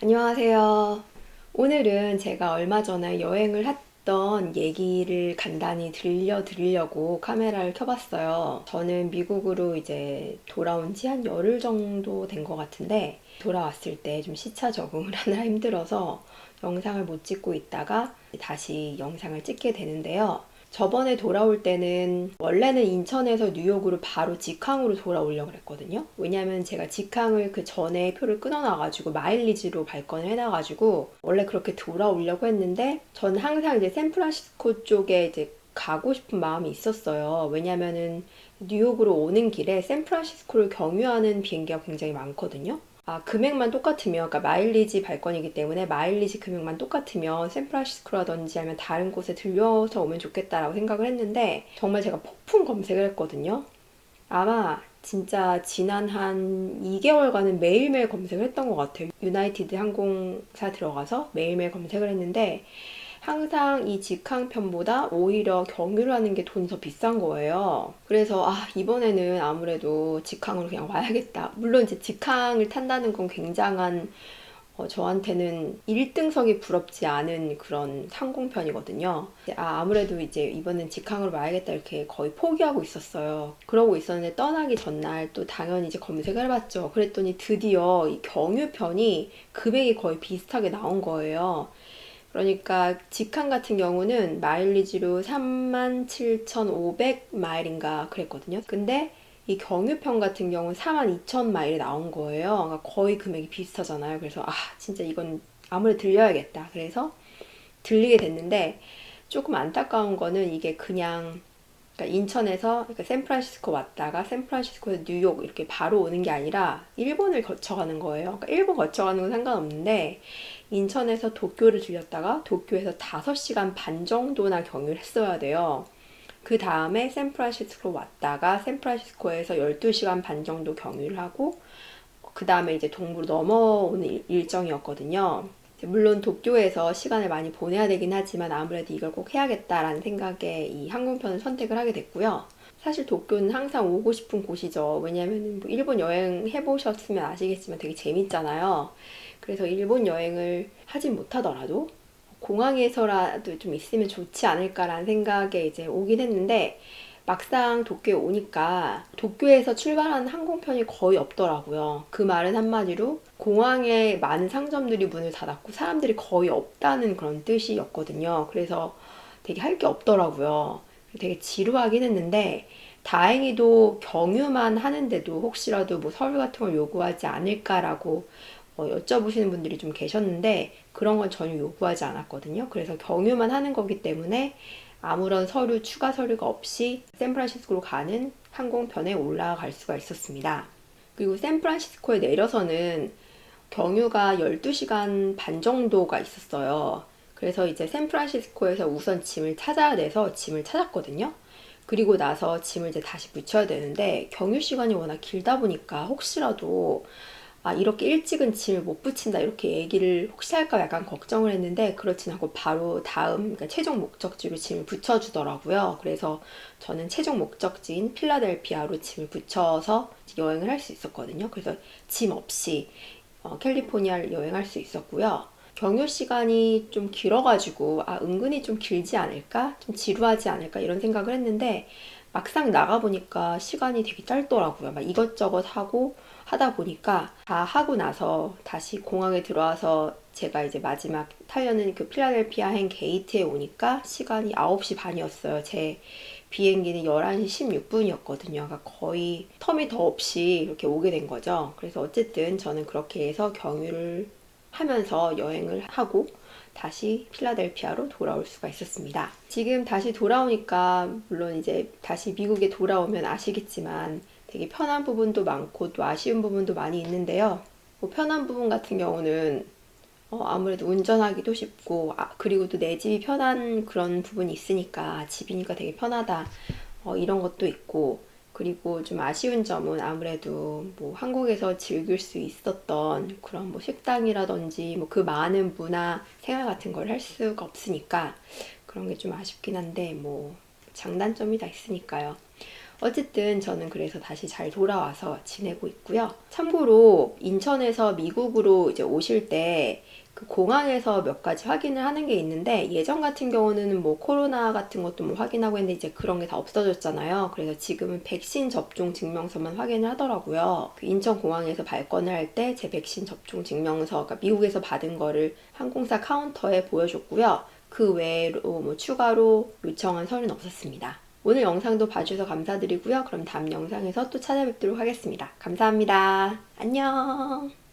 안녕하세요. 오늘은 제가 얼마 전에 여행을 했던 얘기를 간단히 들려드리려고 카메라를 켜봤어요. 저는 미국으로 이제 돌아온 지 한 열흘 정도 된 것 같은데, 돌아왔을 때 좀 시차 적응을 하느라 힘들어서 영상을 못 찍고 있다가 다시 영상을 찍게 되는데요. 저번에 돌아올 때는 원래는 인천에서 뉴욕으로 바로 직항으로 돌아오려고 했거든요. 왜냐면 제가 직항을 그 전에 표를 끊어놔가지고 마일리지로 발권을 해놔가지고 원래 그렇게 돌아오려고 했는데, 저는 항상 이제 샌프란시스코 쪽에 이제 가고 싶은 마음이 있었어요. 왜냐면은 뉴욕으로 오는 길에 샌프란시스코를 경유하는 비행기가 굉장히 많거든요. 금액만 똑같으면, 그러니까 마일리지 발권이기 때문에 마일리지 금액만 똑같으면 샌프란시스코라든지 아니면 다른 곳에 들려서 오면 좋겠다라고 생각을 했는데, 정말 제가 폭풍 검색을 했거든요. 아마 진짜 지난 한 2개월간은 매일매일 검색을 했던 것 같아요. 유나이티드 항공사 들어가서 매일매일 검색을 했는데, 항상 이 직항편보다 오히려 경유를 하는 게 돈이 더 비싼 거예요. 그래서 이번에는 아무래도 직항으로 그냥 와야겠다. 물론 이제 직항을 탄다는 건 굉장한, 저한테는 1등석이 부럽지 않은 그런 항공편이거든요. 아무래도 이제 이번엔 직항으로 와야겠다 이렇게 거의 포기하고 있었어요. 그러고 있었는데 떠나기 전날 또 당연히 이제 검색을 해봤죠. 그랬더니 드디어 이 경유편이 금액이 거의 비슷하게 나온 거예요. 그러니까 직항 같은 경우는 마일리지로 37,500 마일인가 그랬거든요. 근데 이 경유편 같은 경우는 42,000 마일이 나온 거예요. 그러니까 거의 금액이 비슷하잖아요. 그래서 진짜 이건 아무래도 들려야겠다. 그래서 들리게 됐는데, 조금 안타까운 거는 이게 그냥, 그러니까 인천에서, 그러니까 샌프란시스코 왔다가 샌프란시스코에서 뉴욕 이렇게 바로 오는 게 아니라 일본을 거쳐가는 거예요. 그러니까 일본 거쳐가는 건 상관없는데, 인천에서 도쿄를 들렸다가 도쿄에서 5시간 반 정도나 경유를 했어야 돼요. 그 다음에 샌프란시스코 왔다가 샌프란시스코에서 12시간 반 정도 경유를 하고, 그 다음에 이제 동부로 넘어오는 일정이었거든요. 물론 도쿄에서 시간을 많이 보내야 되긴 하지만 아무래도 이걸 꼭 해야겠다라는 생각에 이 항공편을 선택을 하게 됐고요. 사실 도쿄는 항상 오고 싶은 곳이죠. 왜냐면 뭐 일본 여행 해보셨으면 아시겠지만 되게 재밌잖아요. 그래서 일본 여행을 하진 못하더라도 공항에서라도 좀 있으면 좋지 않을까라는 생각에 이제 오긴 했는데, 막상 도쿄에 오니까 도쿄에서 출발하는 항공편이 거의 없더라고요. 그 말은 한마디로 공항에 많은 상점들이 문을 닫았고 사람들이 거의 없다는 그런 뜻이었거든요. 그래서 되게 할 게 없더라고요. 되게 지루하긴 했는데, 다행히도 경유만 하는데도 혹시라도 뭐 서류 같은 걸 요구하지 않을까라고 여쭤보시는 분들이 좀 계셨는데, 그런 건 전혀 요구하지 않았거든요. 그래서 경유만 하는 거기 때문에 아무런 서류, 추가 서류가 없이 샌프란시스코로 가는 항공편에 올라갈 수가 있었습니다. 그리고 샌프란시스코에 내려서는 경유가 12시간 반 정도가 있었어요. 그래서 이제 샌프란시스코에서 우선 짐을 찾아야 돼서 짐을 찾았거든요. 그리고 나서 짐을 이제 다시 붙여야 되는데, 경유 시간이 워낙 길다 보니까 혹시라도 이렇게 일찍은 짐을 못 붙인다 이렇게 얘기를 혹시 할까 약간 걱정을 했는데, 그렇진 않고 바로 다음, 그러니까 최종 목적지로 짐을 붙여주더라고요. 그래서 저는 최종 목적지인 필라델피아로 짐을 붙여서 여행을 할 수 있었거든요. 그래서 짐 없이 캘리포니아를 여행할 수 있었고요. 경유 시간이 좀 길어가지고 은근히 좀 길지 않을까? 좀 지루하지 않을까? 이런 생각을 했는데, 막상 나가보니까 시간이 되게 짧더라고요. 막 이것저것 하고 하다 보니까 다 하고 나서 다시 공항에 들어와서 제가 이제 마지막 타려는 그 필라델피아행 게이트에 오니까 시간이 9시 반이었어요. 제 비행기는 11시 16분이었거든요. 그러니까 거의 텀이 더 없이 이렇게 오게 된 거죠. 그래서 어쨌든 저는 그렇게 해서 경유를 하면서 여행을 하고 다시 필라델피아로 돌아올 수가 있었습니다. 지금 다시 돌아오니까, 물론 이제 다시 미국에 돌아오면 아시겠지만 되게 편한 부분도 많고 또 아쉬운 부분도 많이 있는데요. 뭐 편한 부분 같은 경우는 아무래도 운전하기도 쉽고, 그리고 또 내 집이 편한 그런 부분이 있으니까, 집이니까 되게 편하다, 이런 것도 있고, 그리고 좀 아쉬운 점은 아무래도 뭐 한국에서 즐길 수 있었던 그런 뭐 식당이라든지 뭐 그 많은 문화 생활 같은 걸 할 수가 없으니까 그런 게 좀 아쉽긴 한데, 뭐 장단점이 다 있으니까요. 어쨌든 저는 그래서 다시 잘 돌아와서 지내고 있고요. 참고로 인천에서 미국으로 이제 오실 때 그 공항에서 몇 가지 확인을 하는 게 있는데, 예전 같은 경우는 뭐 코로나 같은 것도 뭐 확인하고 했는데 이제 그런 게 다 없어졌잖아요. 그래서 지금은 백신 접종 증명서만 확인을 하더라고요. 그 인천 공항에서 발권을 할 때 제 백신 접종 증명서, 그러니까 미국에서 받은 거를 항공사 카운터에 보여줬고요. 그 외로 뭐 추가로 요청한 서류는 없었습니다. 오늘 영상도 봐주셔서 감사드리고요. 그럼 다음 영상에서 또 찾아뵙도록 하겠습니다. 감사합니다. 안녕.